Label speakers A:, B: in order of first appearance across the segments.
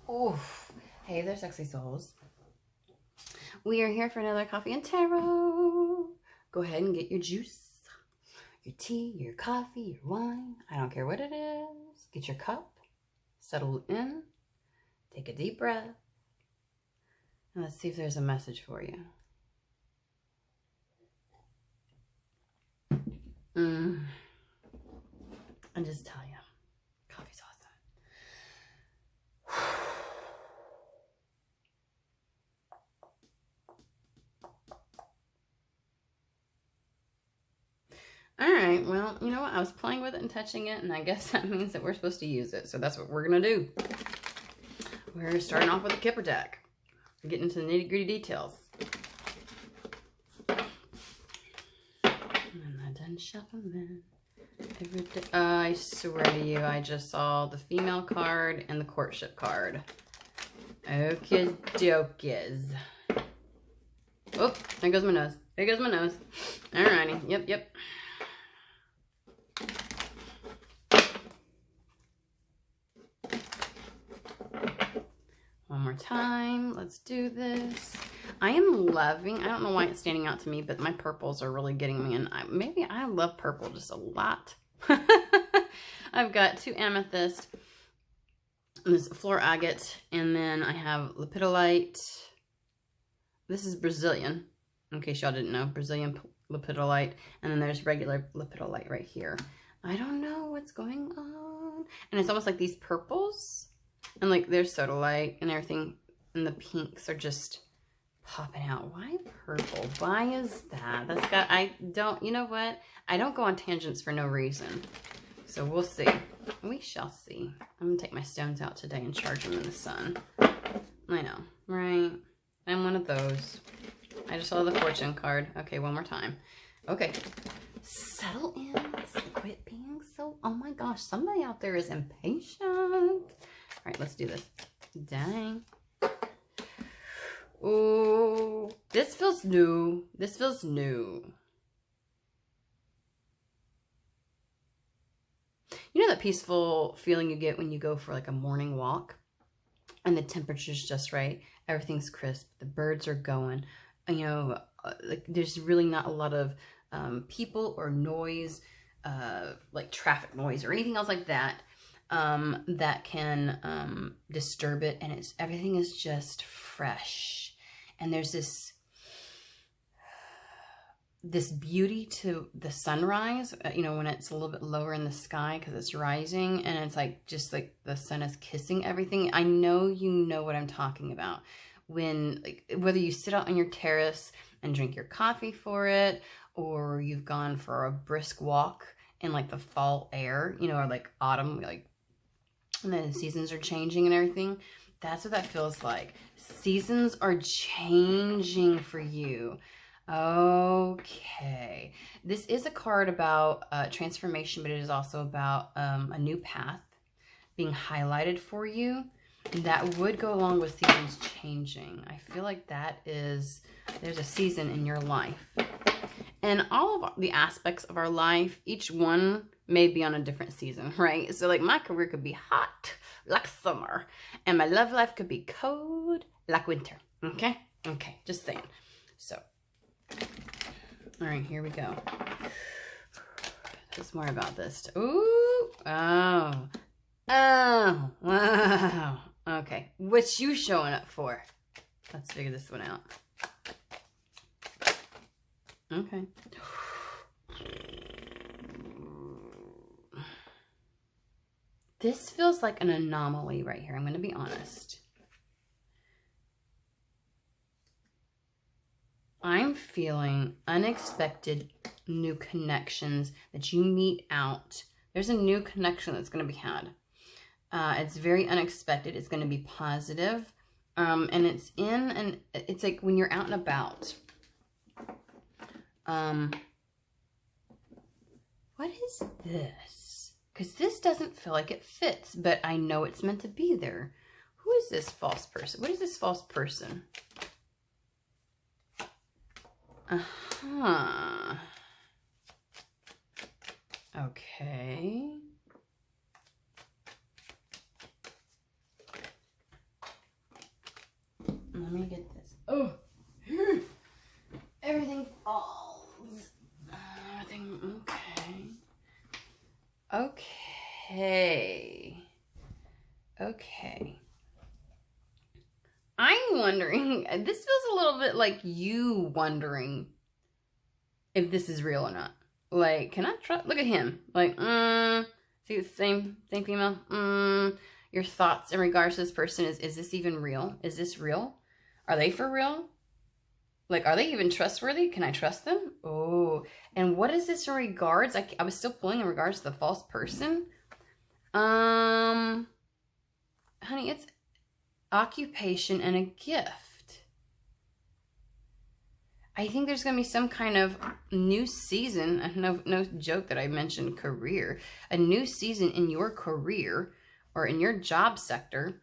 A: Oof. Hey there, sexy souls. We are here for another coffee and tarot. Go ahead and get your juice, your tea, your coffee, your wine. I don't care what it is. Get your cup, settle in, take a deep breath, and let's see if there's a message for you. I just tell you, coffee's awesome. All right, well, you know what? I was playing with it and touching it, and I guess that means that we're supposed to use it. So that's what we're going to do. We're starting off with a Kipper deck. We're getting into the nitty-gritty details. And I done shuffling every day. I swear to you, I just saw the female card and the courtship card. Okey dokies. Oh, there goes my nose. There goes my nose. Alrighty. Yep. One more time. Let's do this. I am loving, I don't know why it's standing out to me, but my purples are really getting me. And maybe I love purple just a lot. I've got 2 amethyst, this floor agate, and then I have lepidolite. This is Brazilian, in case y'all didn't know, Brazilian lepidolite, and then there's regular lepidolite right here. I don't know what's going on. And it's almost like these purples, and like there's sodalite and everything, and the pinks are just popping out. Why purple? Why is that? That's got, I don't, you know what? I don't go on tangents for no reason. So we'll see. We shall see. I'm gonna take my stones out today and charge them in the sun. I know, right? I'm one of those. I just saw the fortune card. Okay, one more time. Okay. Settle in. Quit being so, oh my gosh, somebody out there is impatient. All right, let's do this. Dang. Oh, this feels new. This feels new. You know that peaceful feeling you get when you go for like a morning walk and the temperature's just right? Everything's crisp. The birds are going. You know, like there's really not a lot of people or noise, like traffic noise or anything else like that, that can disturb it. And everything is just fresh. And there's this beauty to the sunrise, you know, when it's a little bit lower in the sky because it's rising and it's like just like the sun is kissing everything. I know you know what I'm talking about. When, like, whether you sit out on your terrace and drink your coffee for it, or you've gone for a brisk walk in like the fall air, you know, or like autumn, like when the seasons are changing and everything. That's what that feels like. Seasons are changing for you. Okay, this is a card about transformation, but it is also about a new path being highlighted for you. And that would go along with seasons changing. I feel like there's a season in your life. And all of the aspects of our life, each one may be on a different season, right? So like my career could be hot like summer, and my love life could be cold like winter, okay? Okay, just saying. So, all right, here we go. There's more about this. Ooh, oh, wow. Okay, what you showing up for? Let's figure this one out. Okay. This feels like an anomaly right here. I'm going to be honest. I'm feeling unexpected new connections that you meet out. There's a new connection that's going to be had. It's very unexpected. It's going to be positive. And it's like when you're out and about. What is this? Because this doesn't feel like it fits, but I know it's meant to be there. Who is this false person? What is this false person? Uh-huh. Okay. Let me get this. Oh, everything falls. Everything, okay. Okay. I'm wondering, this feels a little bit like you wondering if this is real or not. Like, can I trust? Look at him. Like, see the same female? Your thoughts in regards to this person is this even real? Is this real? Are they for real? Like, are they even trustworthy? Can I trust them? Oh, and what is this in regards? I was still pulling in regards to the false person. Honey, it's occupation and a gift. I think there's going to be some kind of new season. No joke that I mentioned career. A new season in your career or in your job sector.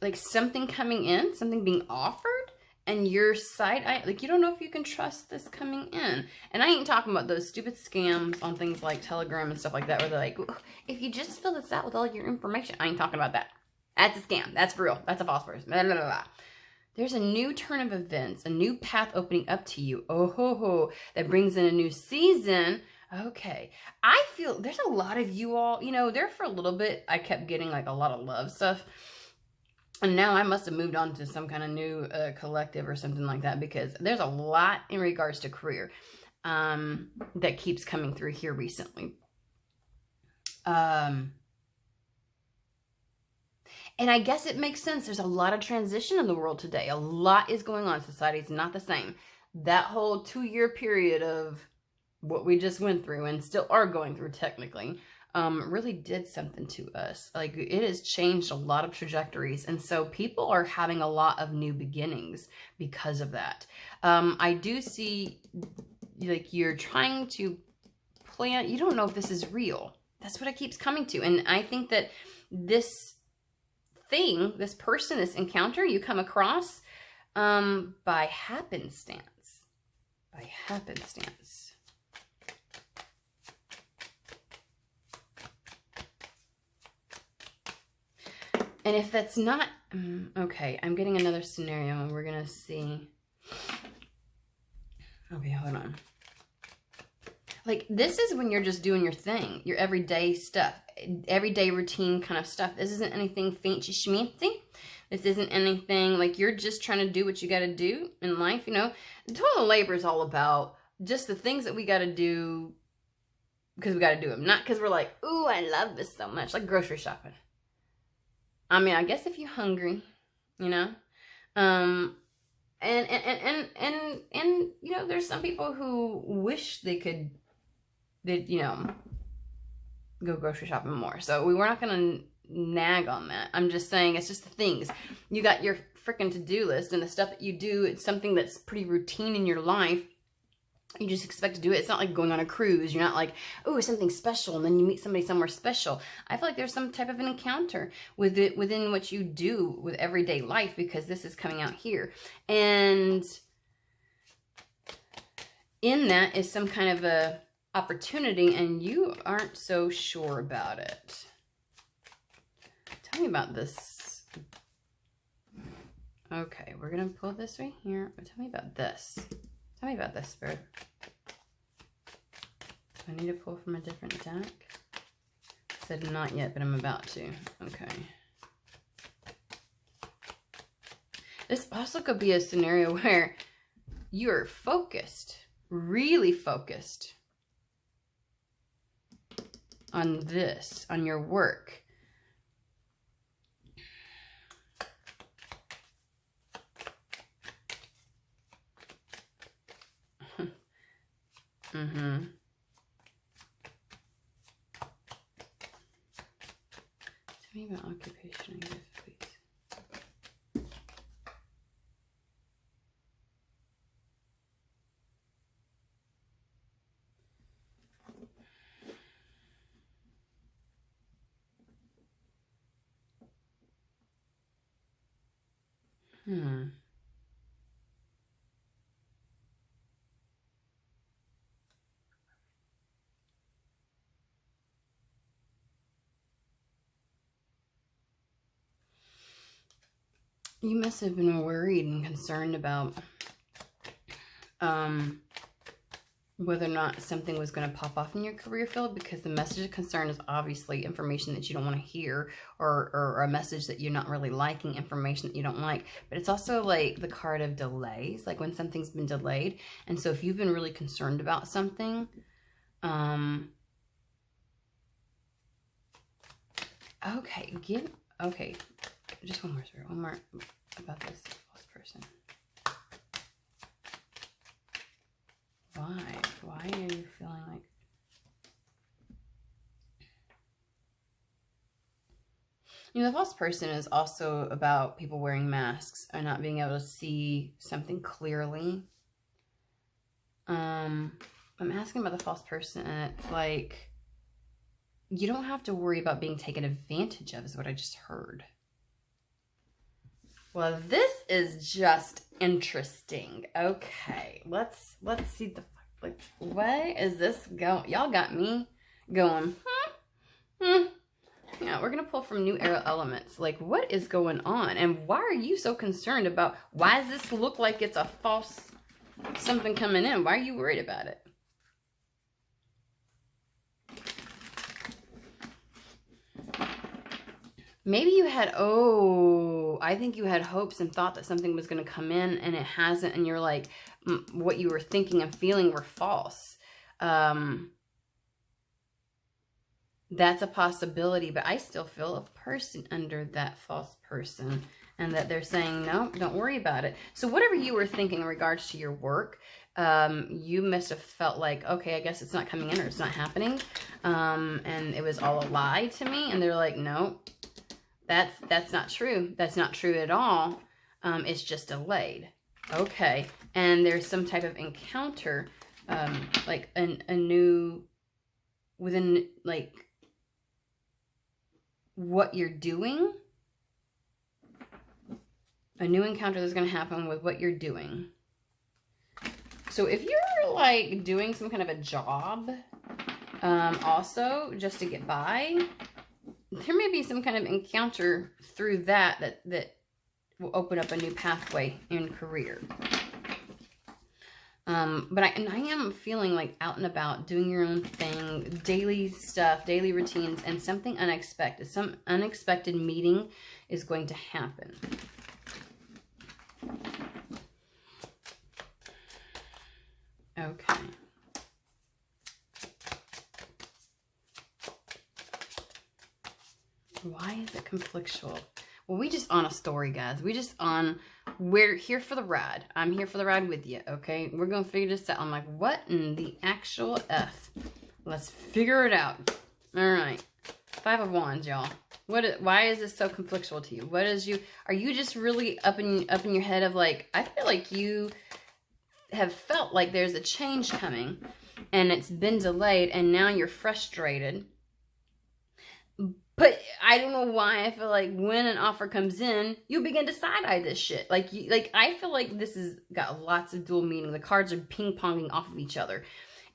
A: Like something coming in, something being offered, and your side, like you don't know if you can trust this coming in. And I ain't talking about those stupid scams on things like Telegram and stuff like that, where they're like, if you just fill this out with all your information. I ain't talking about that. That's a scam. That's for real. That's a false person. Blah, blah, blah, blah. There's a new turn of events, a new path opening up to you. Oh, ho, ho. That brings in a new season. Okay. I feel there's a lot of you all, you know, there for a little bit, I kept getting like a lot of love stuff. And now I must have moved on to some kind of new collective or something like that, because there's a lot in regards to career that keeps coming through here recently. And I guess it makes sense. There's a lot of transition in the world today. A lot is going on. Society's not the same. That whole 2-year period of what we just went through and still are going through technically really did something to us. Like, it has changed a lot of trajectories. And so people are having a lot of new beginnings because of that. I do see, like, you're trying to plan. You don't know if this is real. That's what it keeps coming to. And I think that this thing, this person, this encounter you come across by happenstance. By happenstance. And if that's not, okay, I'm getting another scenario and we're going to see. Okay, hold on. Like, this is when you're just doing your thing, your everyday stuff, everyday routine kind of stuff. This isn't anything fancy schmancy. This isn't anything, like, you're just trying to do what you got to do in life, you know. The total labor is all about just the things that we got to do because we got to do them. Not because we're like, ooh, I love this so much. Like grocery shopping. I mean, I guess if you're hungry, you know, and you know, there's some people who wish they could, you know, go grocery shopping more. So we're not going to nag on that. I'm just saying it's just the things. You got your freaking to-do list and the stuff that you do. It's something that's pretty routine in your life. You just expect to do it. It's not like going on a cruise. You're not like, oh, something special, and then you meet somebody somewhere special. I feel like there's some type of an encounter with it within what you do with everyday life, because this is coming out here. And in that is some kind of a opportunity, and you aren't so sure about it. Tell me about this. Okay, we're going to pull this right here. Tell me about this. Tell me about this, Spirit. Do I need to pull from a different deck? I said not yet, but I'm about to. Okay. This also could be a scenario where you're focused, really focused on this, on your work. Mm-hmm. Tell me about occupation, I guess, please. You must have been worried and concerned about whether or not something was going to pop off in your career field, because the message of concern is obviously information that you don't want to hear, or a message that you're not really liking, information that you don't like. But it's also like the card of delays, like when something's been delayed. And so if you've been really concerned about something, okay, just one more about this false person. Why are you feeling like... You know, the false person is also about people wearing masks or not being able to see something clearly. I'm asking about the false person, and it's like, you don't have to worry about being taken advantage of, is what I just heard. Well, this is just interesting. Okay, let's see the, like, where is this going? Y'all got me going, Yeah, we're gonna pull from New Era Elements. Like, what is going on? And why are you so concerned about, why does this look like it's a false something coming in? Why are you worried about it? Maybe you had, I think you had hopes and thought that something was going to come in, and it hasn't, and you're like, what you were thinking and feeling were false. That's a possibility, but I still feel a person under that false person, and that they're saying, no, don't worry about it. So whatever you were thinking in regards to your work, you must have felt like, okay, I guess it's not coming in, or it's not happening, and it was all a lie to me, and they're like, no. That's not true. That's not true at all. It's just delayed. Okay. And there's some type of encounter, like a new, within, like, what you're doing. A new encounter that's going to happen with what you're doing. So if you're, like, doing some kind of a job, also, just to get by, there may be some kind of encounter through that will open up a new pathway in career. But I am feeling like out and about, doing your own thing, daily stuff, daily routines, and something unexpected. Some unexpected meeting is going to happen. Okay. Why is it conflictual? Well, we just on a story, guys. We're here for the ride. I'm here for the ride with you, okay? We're going to figure this out. I'm like, what in the actual F? Let's figure it out. All right. 5 of Wands, y'all. Why is this so conflictual to you? Are you just really up in your head of like, I feel like you have felt like there's a change coming and it's been delayed and now you're frustrated. But I don't know why I feel like when an offer comes in, you begin to side-eye this shit. Like I feel like this has got lots of dual meaning. The cards are ping-ponging off of each other.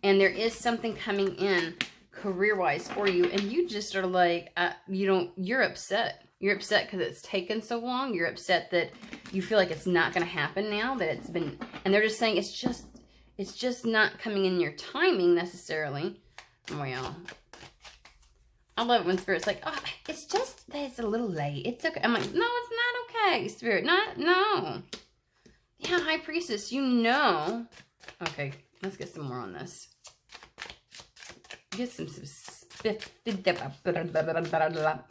A: And there is something coming in career-wise for you. And you just are like, you're upset. You're upset because it's taken so long. You're upset that you feel like it's not going to happen now. That it's been, and they're just saying it's just not coming in your timing necessarily. Well, I love it when Spirit's like, oh, it's just that it's a little late. It's okay. I'm like, no, it's not okay, Spirit. No. Yeah, High Priestess, you know. Okay, let's get some more on this. Get some specific, because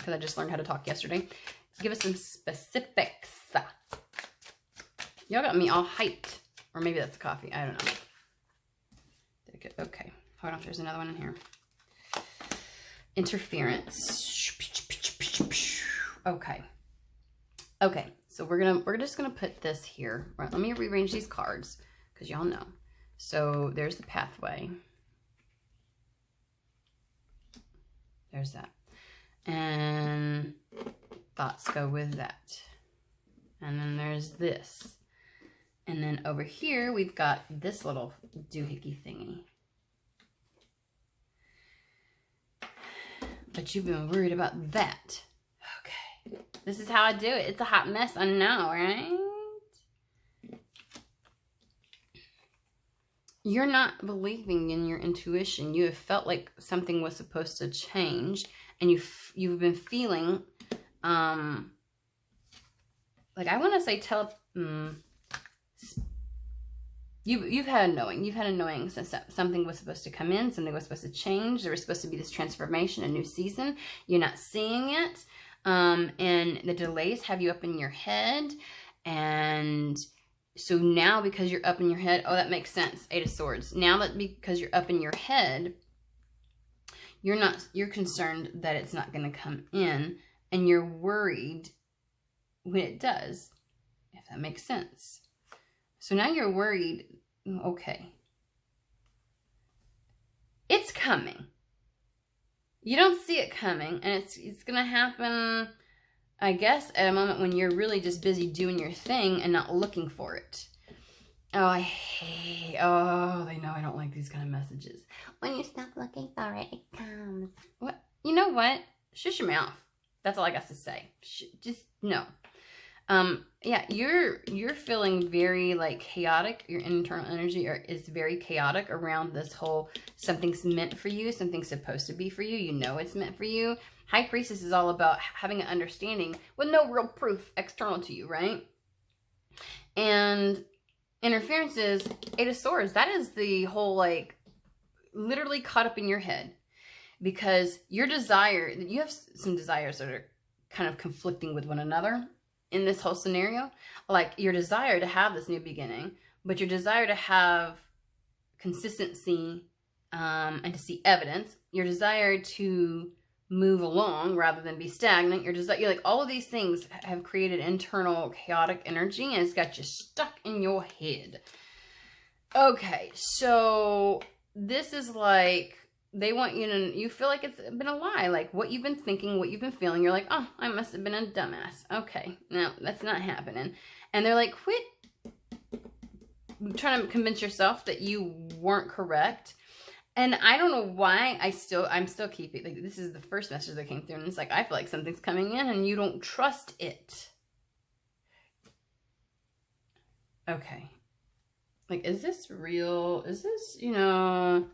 A: I just learned how to talk yesterday. Give us some specifics. Y'all got me all hyped. Or maybe that's coffee. I don't know. Okay, hold on. There's another one in here. Interference. Okay, so we're just gonna put this here. Right, let me rearrange these cards because y'all know. So there's the pathway. There's that, and thoughts go with that. And then there's this, and then over here we've got this little doohickey thingy. But you've been worried about that. Okay. This is how I do it. It's a hot mess, I know, right? You're not believing in your intuition. You have felt like something was supposed to change, and you've been feeling, like, I want to say you've had a knowing. You've had a knowing since something was supposed to come in, something was supposed to change. There was supposed to be this transformation, a new season. You're not seeing it, and the delays have you up in your head, and so now because you're up in your head, oh, that makes sense. 8 of Swords. Now that because you're up in your head, you're concerned that it's not going to come in, and you're worried when it does, if that makes sense. So now you're worried, okay, it's coming. You don't see it coming, and it's going to happen, I guess, at a moment when you're really just busy doing your thing and not looking for it. Oh, they know I don't like these kind of messages. When you stop looking for it, it comes. What? You know what? Shush your mouth. That's all I got to say. Just no. Yeah, you're feeling very like chaotic. Your internal energy is very chaotic around this whole something's meant for you, something's supposed to be for you. You know it's meant for you. High Priestess is all about having an understanding with no real proof external to you, right? And interference is 8 of Swords. That is the whole, like, literally caught up in your head. Because your desire, you have some desires that are kind of conflicting with one another in this whole scenario. Like your desire to have this new beginning, but your desire to have consistency and to see evidence, your desire to move along rather than be stagnant, you're like all of these things have created internal chaotic energy, and it's got you stuck in your head. Okay, so this is like they want you to, you feel like it's been a lie, like what you've been thinking, what you've been feeling. You're like, oh, I must have been a dumbass. Okay, no, that's not happening. And they're like, quit trying to convince yourself that you weren't correct. And I don't know why I'm still keeping, like, this is the first message that came through, and it's like, I feel like something's coming in and you don't trust it. Okay. Like, is this real? Is this, you know,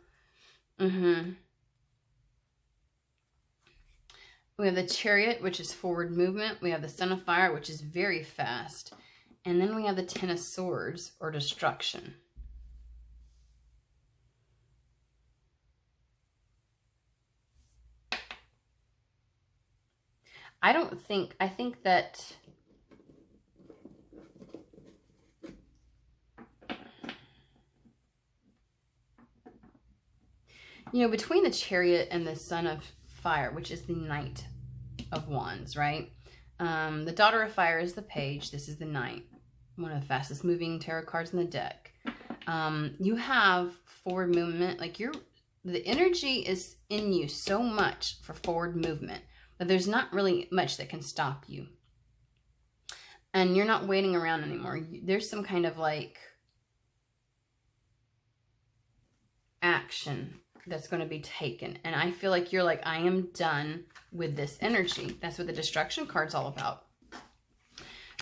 A: We have the Chariot, which is forward movement. We have the Son of Fire, which is very fast. And then we have the 10 of Swords, or destruction. I think that you know, between the Chariot and the Son of Fire, which is the Knight of Wands, right? The Daughter of Fire is the Page. This is the Knight, one of the fastest moving tarot cards in the deck. You have forward movement, like the energy is in you so much for forward movement, but there's not really much that can stop you. And you're not waiting around anymore. There's some kind of like action that's going to be taken. And I feel like you're like, I am done with this energy. That's what the destruction card's all about.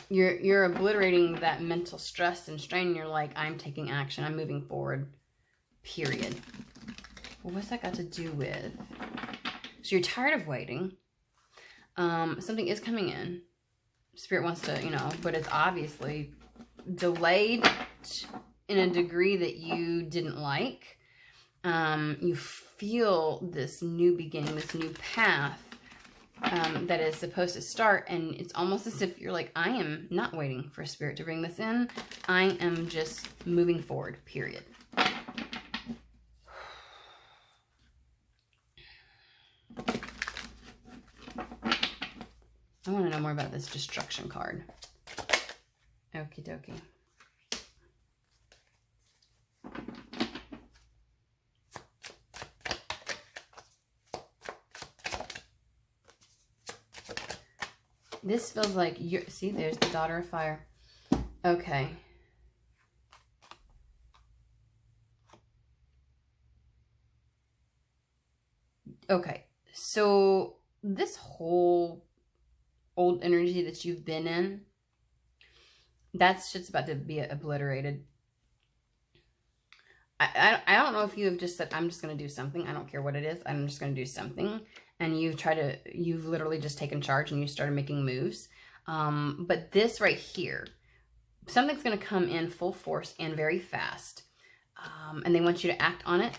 A: You're obliterating that mental stress and strain. You're like, I'm taking action. I'm moving forward, period. Well, what's that got to do with? So you're tired of waiting. Something is coming in. Spirit wants to, you know, but it's obviously delayed in a degree that you didn't like. You feel this new beginning, this new path that is supposed to start, and it's almost as if you're like, I am not waiting for Spirit to bring this in. I am just moving forward, period. I want to know more about this destruction card. Okie dokie. This feels like you're, see, there's the Daughter of Fire. Okay. Okay. So this whole old energy that you've been in, that shit's about to be obliterated. I don't know if you have just said, I'm just going to do something. I don't care what it is. I'm just going to do something. And you've literally just taken charge and you started making moves. But this right here, something's going to come in full force and very fast. And they want you to act on it.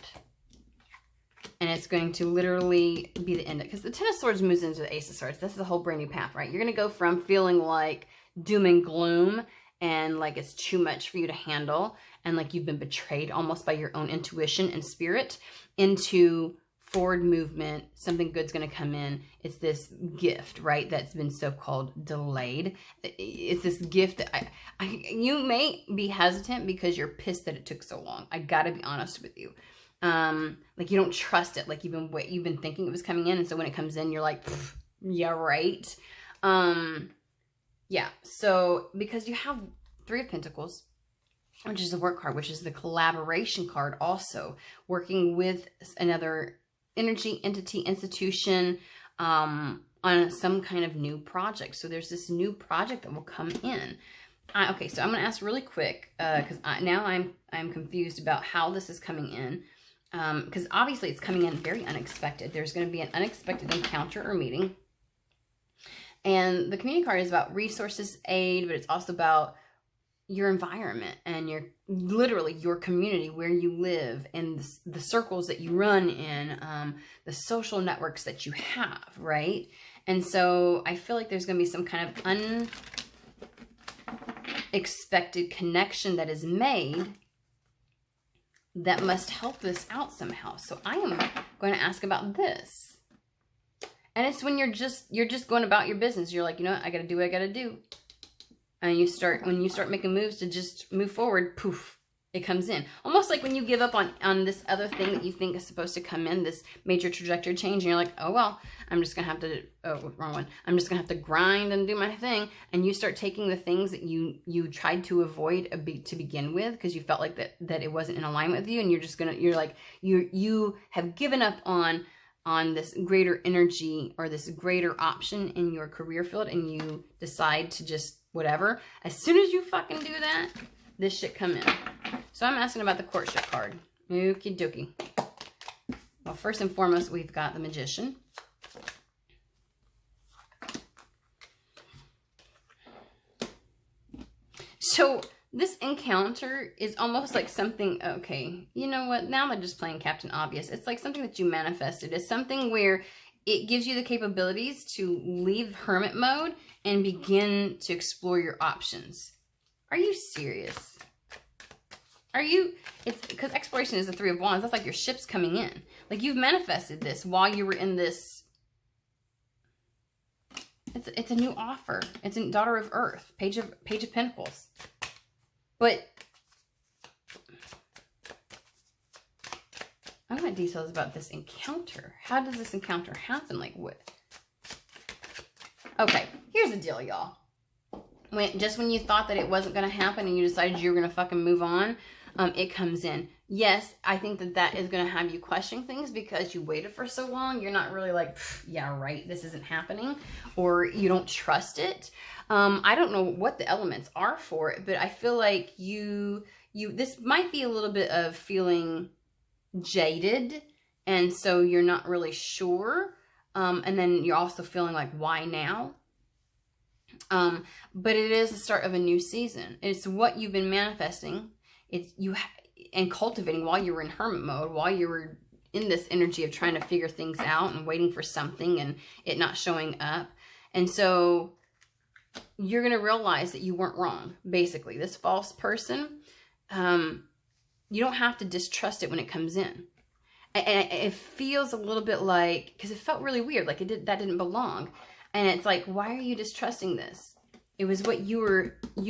A: And it's going to literally be the end. Because the Ten of Swords moves into the Ace of Swords. This is a whole brand new path, right? You're going to go from feeling like doom and gloom and like it's too much for you to handle and like you've been betrayed almost by your own intuition and spirit into forward movement. Something good's going to come in. It's this gift, right? That's been so-called delayed. It's this gift that you may be hesitant because you're pissed that it took so long. I got to be honest with you. Like you don't trust it. Like you've been thinking it was coming in. And so when it comes in, you're like, yeah, right. Yeah. So because you have Three of Pentacles, which is the work card, which is the collaboration card, also working with another energy, entity, institution, on some kind of new project. So there's this new project that will come in. Okay, so I'm going to ask really quick, because now I'm confused about how this is coming in. Because obviously it's coming in very unexpected. There's going to be an unexpected encounter or meeting. And the community card is about resources, aid, but it's also about your environment and literally your community, where you live, and the circles that you run in, the social networks that you have, right? And so I feel like there's going to be some kind of unexpected connection that is made that must help this out somehow. So I am going to ask about this. And it's when you're just going about your business. You're like, you know what? I got to do what I got to do. And when you start making moves to just move forward, poof, it comes in. Almost like when you give up on this other thing that you think is supposed to come in, this major trajectory change, and you're like, oh, well, I'm just going to have to, oh, wrong one. I'm just going to have to grind and do my thing. And you start taking the things that you tried to avoid to begin with because you felt like that it wasn't in alignment with you. And you have given up on this greater energy or this greater option in your career field, and you decide to just whatever. As soon as you fucking do that, this shit come in. So I'm asking about the courtship card. Okie dokie. Well, first and foremost, we've got the Magician. So this encounter is almost like something, okay, you know what? Now I'm just playing Captain Obvious. It's like something that you manifested. It's something where it gives you the capabilities to leave hermit mode and begin to explore your options. Are you serious? It's because exploration is the Three of Wands. That's like your ship's coming in. Like you've manifested this while you were in this. It's a new offer. It's a Daughter of Earth, Page of Pentacles. But I want details about this encounter. How does this encounter happen? Like what? Okay, here's the deal, y'all. When you thought that it wasn't going to happen and you decided you were going to fucking move on, it comes in. Yes, I think that is going to have you question things because you waited for so long. You're not really like, yeah, right, this isn't happening. Or you don't trust it. I don't know what the elements are for it, but I feel like this might be a little bit of feeling jaded. And so you're not really sure. And then you're also feeling like, why now? But it is the start of a new season. It's what you've been manifesting. And cultivating while you were in hermit mode, while you were in this energy of trying to figure things out and waiting for something and it not showing up. And so you're going to realize that you weren't wrong. Basically, this false person, you don't have to distrust it when it comes in. And it feels a little bit like, because it felt really weird, like that didn't belong. And it's like, why are you distrusting this? It was what you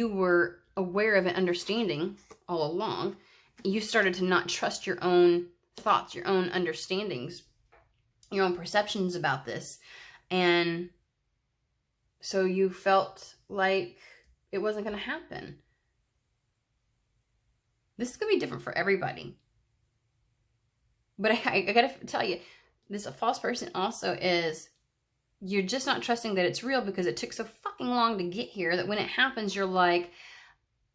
A: were aware of and understanding all along. You started to not trust your own thoughts, your own understandings, your own perceptions about this. And so you felt like it wasn't going to happen. This is going to be different for everybody. But I got to tell you, this false person also is you're just not trusting that it's real because it took so fucking long to get here that when it happens, you're like,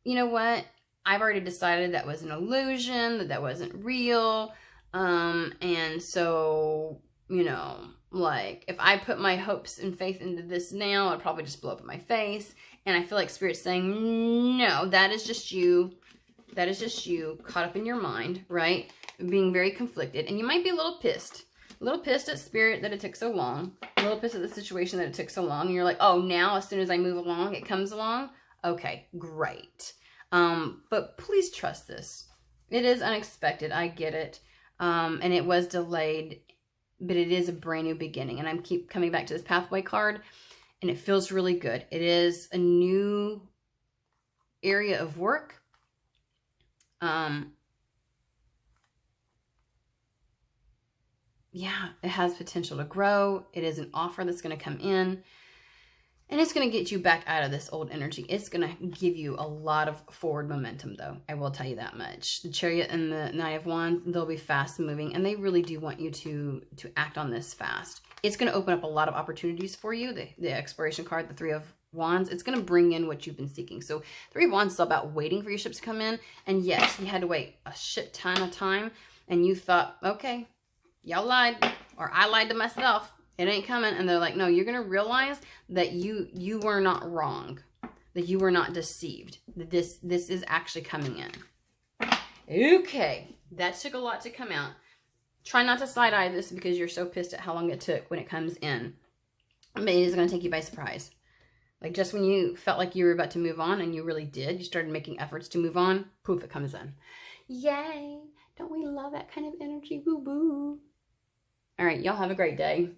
A: you know what? I've already decided that was an illusion, that wasn't real. And so, you know, like if I put my hopes and faith into this now, I'd probably just blow up in my face. And I feel like Spirit's saying, no, that is just you. That is just you caught up in your mind, right? Being very conflicted. And you might be a little pissed. A little pissed at Spirit that it took so long. A little pissed at the situation that it took so long. And you're like, oh, now as soon as I move along, it comes along. Okay, great. But please trust this. It is unexpected. I get it. And it was delayed, but it is a brand new beginning. And I keep coming back to this pathway card, and it feels really good. It is a new area of work. Yeah, it has potential to grow. It is an offer that's going to come in. And it's going to get you back out of this old energy. It's going to give you a lot of forward momentum, though. I will tell you that much. The Chariot and the Knight of Wands, they'll be fast moving. And they really do want you to act on this fast. It's going to open up a lot of opportunities for you. The Exploration card, the Three of Wands, it's going to bring in what you've been seeking. So Three of Wands is all about waiting for your ships to come in. And yes, you had to wait a shit ton of time. And you thought, okay, y'all lied. Or I lied to myself. It ain't coming. And they're like, no, you're going to realize that you were not wrong. That you were not deceived. That this is actually coming in. Okay. That took a lot to come out. Try not to side-eye this because you're so pissed at how long it took when it comes in. But it is going to take you by surprise. Like just when you felt like you were about to move on and you really did. You started making efforts to move on. Poof, it comes in. Yay. Don't we love that kind of energy? Woo-woo. All right. Y'all have a great day.